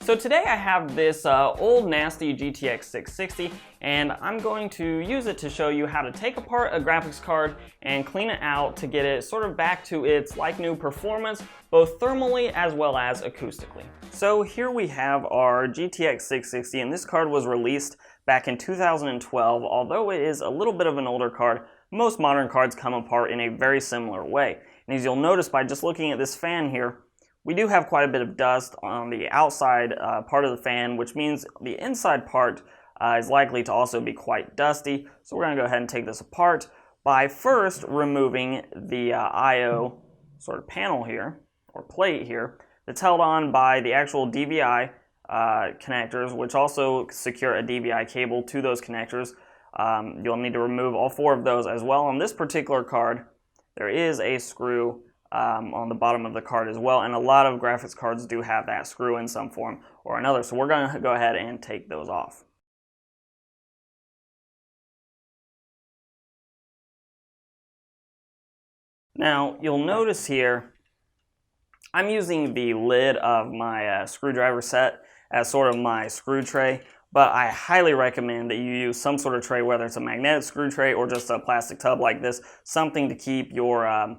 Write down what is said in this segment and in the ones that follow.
So today I have this old nasty GTX 660 and I'm going to use it to show you how to take apart a graphics card and clean it out to get it sort of back to its like new performance, both thermally as well as acoustically. So here we have our GTX 660 and this card was released back in 2012. Although it is a little bit of an older card, most modern cards come apart in a very similar way. And as you'll notice by just looking at this fan here, we do have quite a bit of dust on the outside part of the fan, which means the inside part is likely to also be quite dusty. So we're going to go ahead and take this apart by first removing the I/O sort of panel here, or plate here, that's held on by the actual DVI connectors, which also secure a DVI cable to those connectors. You'll need to remove all four of those as well. On this particular card, there is a screw on the bottom of the card as well, and a lot of graphics cards do have that screw in some form or another, so we're going to go ahead and take those off. Now you'll notice here I'm using the lid of my screwdriver set as sort of my screw tray, but I highly recommend that you use some sort of tray, whether it's a magnetic screw tray or just a plastic tub like this, something to keep your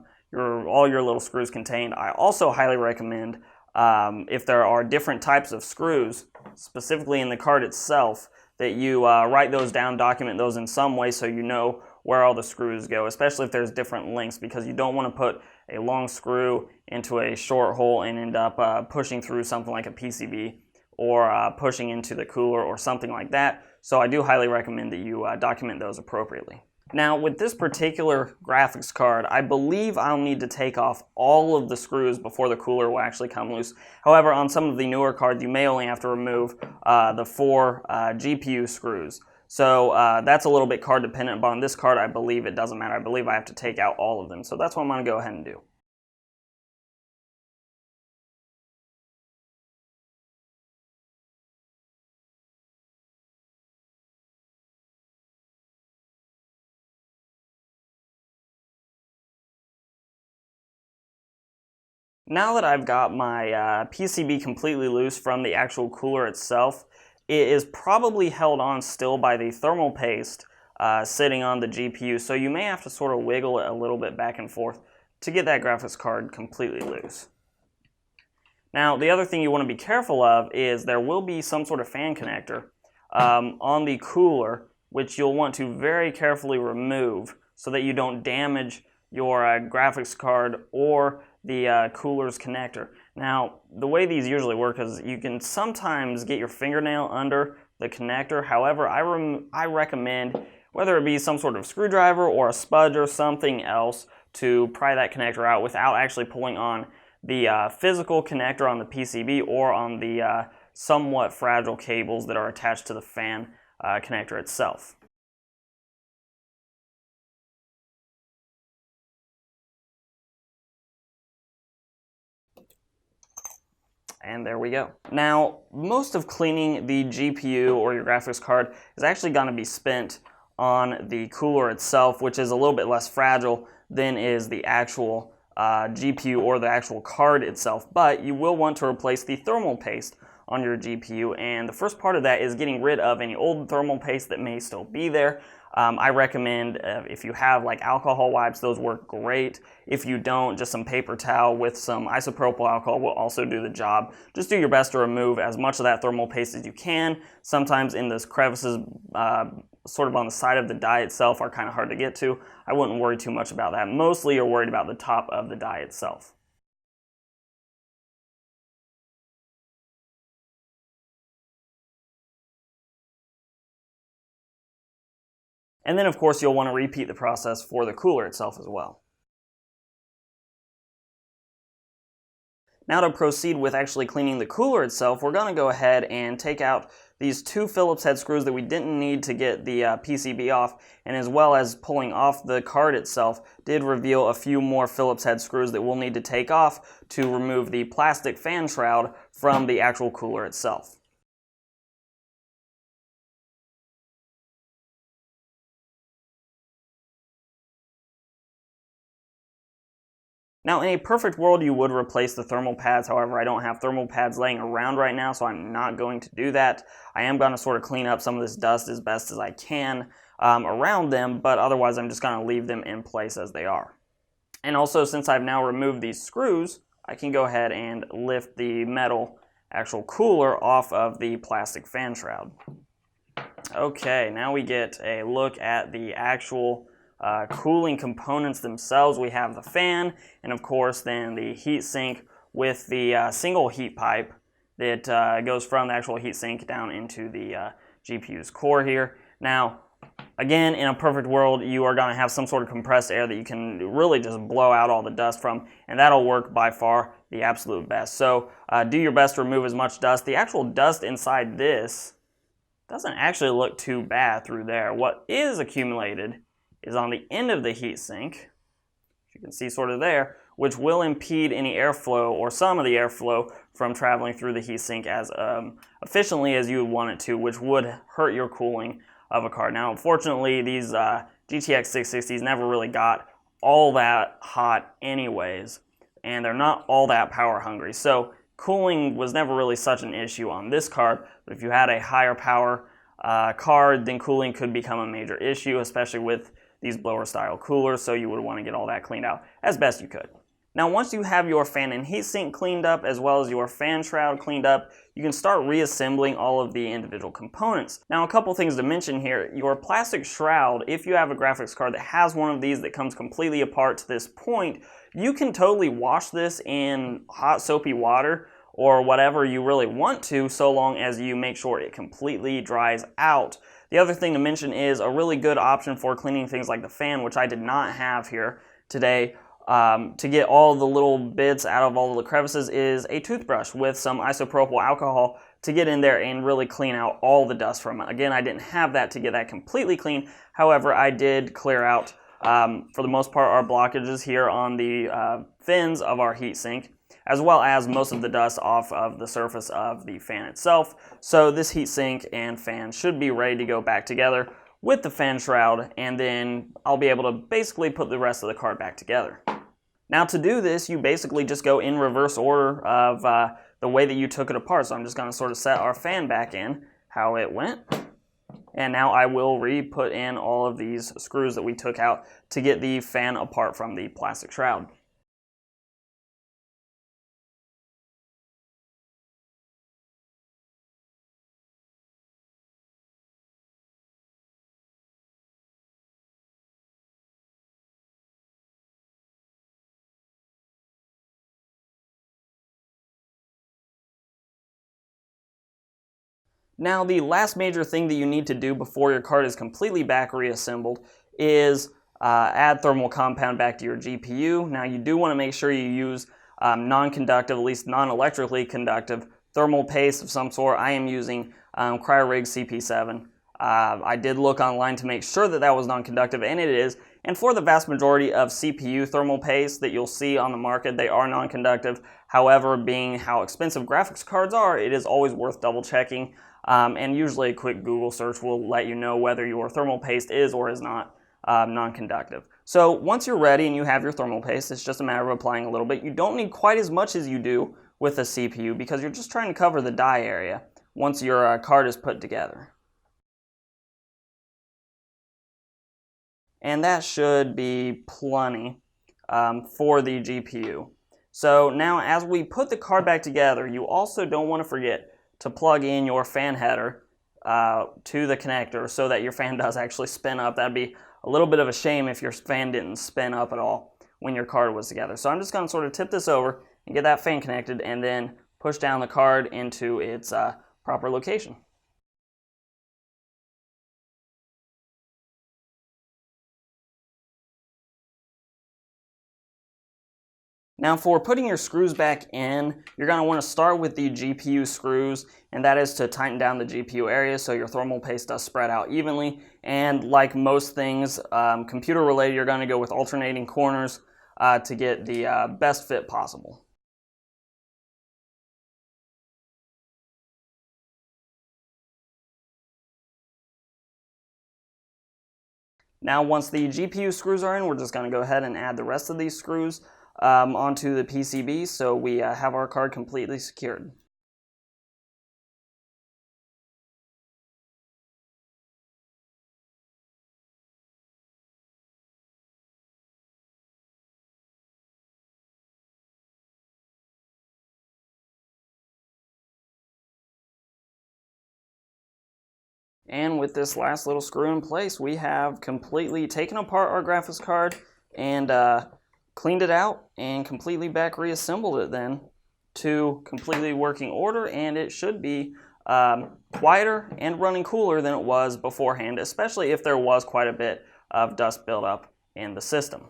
all your little screws contained. I also highly recommend if there are different types of screws, specifically in the card itself, that you write those down, document those in some way so you know where all the screws go, especially if there's different lengths, because you don't want to put a long screw into a short hole and end up pushing through something like a PCB or pushing into the cooler or something like that. So I do highly recommend that you document those appropriately. Now with this particular graphics card, I believe I'll need to take off all of the screws before the cooler will actually come loose. However, on some of the newer cards, you may only have to remove the four GPU screws. So that's a little bit card dependent, but on this card, I believe it doesn't matter. I believe I have to take out all of them. So that's what I'm going to go ahead and do. Now that I've got my PCB completely loose from the actual cooler itself, it is probably held on still by the thermal paste sitting on the GPU, so you may have to sort of wiggle it a little bit back and forth to get that graphics card completely loose. Now, the other thing you want to be careful of is there will be some sort of fan connector on the cooler, which you'll want to very carefully remove so that you don't damage your graphics card or the cooler's connector. Now, the way these usually work is you can sometimes get your fingernail under the connector. However, I recommend, whether it be some sort of screwdriver or a spudge or something else, to pry that connector out without actually pulling on the physical connector on the PCB or on the somewhat fragile cables that are attached to the fan connector itself. And there we go. Now, most of cleaning the GPU or your graphics card is actually going to be spent on the cooler itself, which is a little bit less fragile than is the actual GPU or the actual card itself. But you will want to replace the thermal paste on your GPU, and the first part of that is getting rid of any old thermal paste that may still be there. I recommend if you have like alcohol wipes, those work great. If you don't, just some paper towel with some isopropyl alcohol will also do the job. Just do your best to remove as much of that thermal paste as you can. Sometimes in those crevices sort of on the side of the die itself are kind of hard to get to. I wouldn't worry too much about that. Mostly you're worried about the top of the die itself. And then of course you'll want to repeat the process for the cooler itself as well. Now to proceed with actually cleaning the cooler itself, we're going to go ahead and take out these two Phillips head screws that we didn't need to get the PCB off, and as well as pulling off the card itself did reveal a few more Phillips head screws that we'll need to take off to remove the plastic fan shroud from the actual cooler itself. Now, in a perfect world, you would replace the thermal pads. However, I don't have thermal pads laying around right now, so I'm not going to do that. I am going to sort of clean up some of this dust as best as I can around them, but otherwise I'm just going to leave them in place as they are. And also, since I've now removed these screws, I can go ahead and lift the metal actual cooler off of the plastic fan shroud. Okay, now we get a look at the actual cooling components themselves. We have the fan, and of course then the heat sink with the single heat pipe that goes from the actual heat sink down into the GPU's core here. Now, again, in a perfect world, you are going to have some sort of compressed air that you can really just blow out all the dust from, and that'll work by far the absolute best. So do your best to remove as much dust. The actual dust inside this doesn't actually look too bad through there. What is accumulated is on the end of the heatsink, you can see sort of there, which will impede any airflow or some of the airflow from traveling through the heatsink as efficiently as you would want it to, which would hurt your cooling of a card. Now, unfortunately, these GTX 660s never really got all that hot anyways, and they're not all that power hungry. So cooling was never really such an issue on this card, but if you had a higher power card, then cooling could become a major issue, especially with these blower style coolers, so you would want to get all that cleaned out as best you could. Now, once you have your fan and heatsink cleaned up, as well as your fan shroud cleaned up, you can start reassembling all of the individual components. Now, a couple things to mention here. Your plastic shroud, if you have a graphics card that has one of these that comes completely apart to this point, you can totally wash this in hot soapy water or whatever you really want to, so long as you make sure it completely dries out. The other thing to mention is a really good option for cleaning things like the fan, which I did not have here today, to get all the little bits out of all the crevices, is a toothbrush with some isopropyl alcohol to get in there and really clean out all the dust from it. Again, I didn't have that to get that completely clean. However, I did clear out, for the most part, our blockages here on the fins of our heatsink, as well as most of the dust off of the surface of the fan itself. So this heatsink and fan should be ready to go back together with the fan shroud, and then I'll be able to basically put the rest of the card back together. Now, to do this, you basically just go in reverse order of the way that you took it apart. So I'm just going to sort of set our fan back in how it went. And now I will re-put in all of these screws that we took out to get the fan apart from the plastic shroud. Now, the last major thing that you need to do before your card is completely back reassembled is add thermal compound back to your GPU. Now, you do want to make sure you use non-conductive, at least non-electrically conductive thermal paste of some sort. I am using CryoRig CP7. I did look online to make sure that that was non-conductive, and it is. And for the vast majority of CPU thermal paste that you'll see on the market, they are non-conductive. However, being how expensive graphics cards are, it is always worth double checking. And usually a quick Google search will let you know whether your thermal paste is or is not non-conductive. So once you're ready and you have your thermal paste, it's just a matter of applying a little bit. You don't need quite as much as you do with a CPU because you're just trying to cover the die area once your card is put together. And that should be plenty for the GPU. So now as we put the card back together, you also don't want to forget to plug in your fan header to the connector so that your fan does actually spin up. That'd be a little bit of a shame if your fan didn't spin up at all when your card was together. So I'm just going to sort of tip this over and get that fan connected and then push down the card into its proper location. Now for putting your screws back in, you're going to want to start with the GPU screws, and that is to tighten down the GPU area so your thermal paste does spread out evenly. And like most things computer related, you're going to go with alternating corners to get the best fit possible. Now once the GPU screws are in, we're just going to go ahead and add the rest of these screws. onto the PCB so we have our card completely secured. And with this last little screw in place, we have completely taken apart our graphics card and cleaned it out and completely back reassembled it then to completely working order, and it should be quieter and running cooler than it was beforehand, especially if there was quite a bit of dust buildup in the system.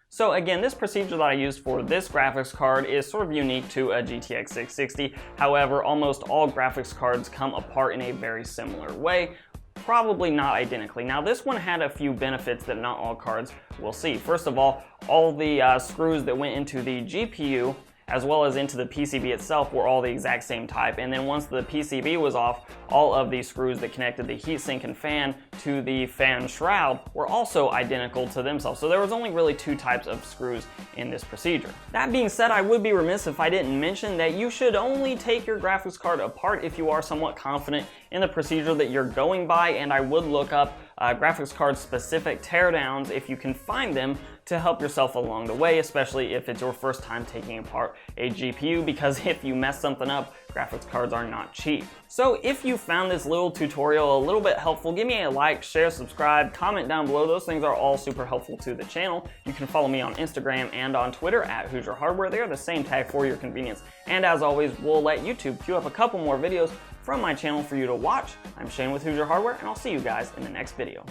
So again, this procedure that I used for this graphics card is sort of unique to a GTX 660. However, almost all graphics cards come apart in a very similar way, probably not identically. Now this one had a few benefits that not all cards will see. First of all the screws that went into the GPU as well as into the PCB itself were all the exact same type, and then once the PCB was off, all of the screws that connected the heatsink and fan to the fan shroud were also identical to themselves. So there was only really two types of screws in this procedure. That being said, I would be remiss if I didn't mention that you should only take your graphics card apart if you are somewhat confident in the procedure that you're going by, and I would look up graphics card specific teardowns if you can find them to help yourself along the way, especially if it's your first time taking apart a GPU, because if you mess something up, graphics cards are not cheap. So if you found this little tutorial a little bit helpful, give me a like, share, subscribe, comment down below. Those things are all super helpful to the channel. You can follow me on Instagram and on Twitter at Hoosier Hardware. They are the same tag for your convenience. And as always, we'll let YouTube queue up a couple more videos from my channel for you to watch. I'm Shane with Hoosier Hardware, and I'll see you guys in the next video.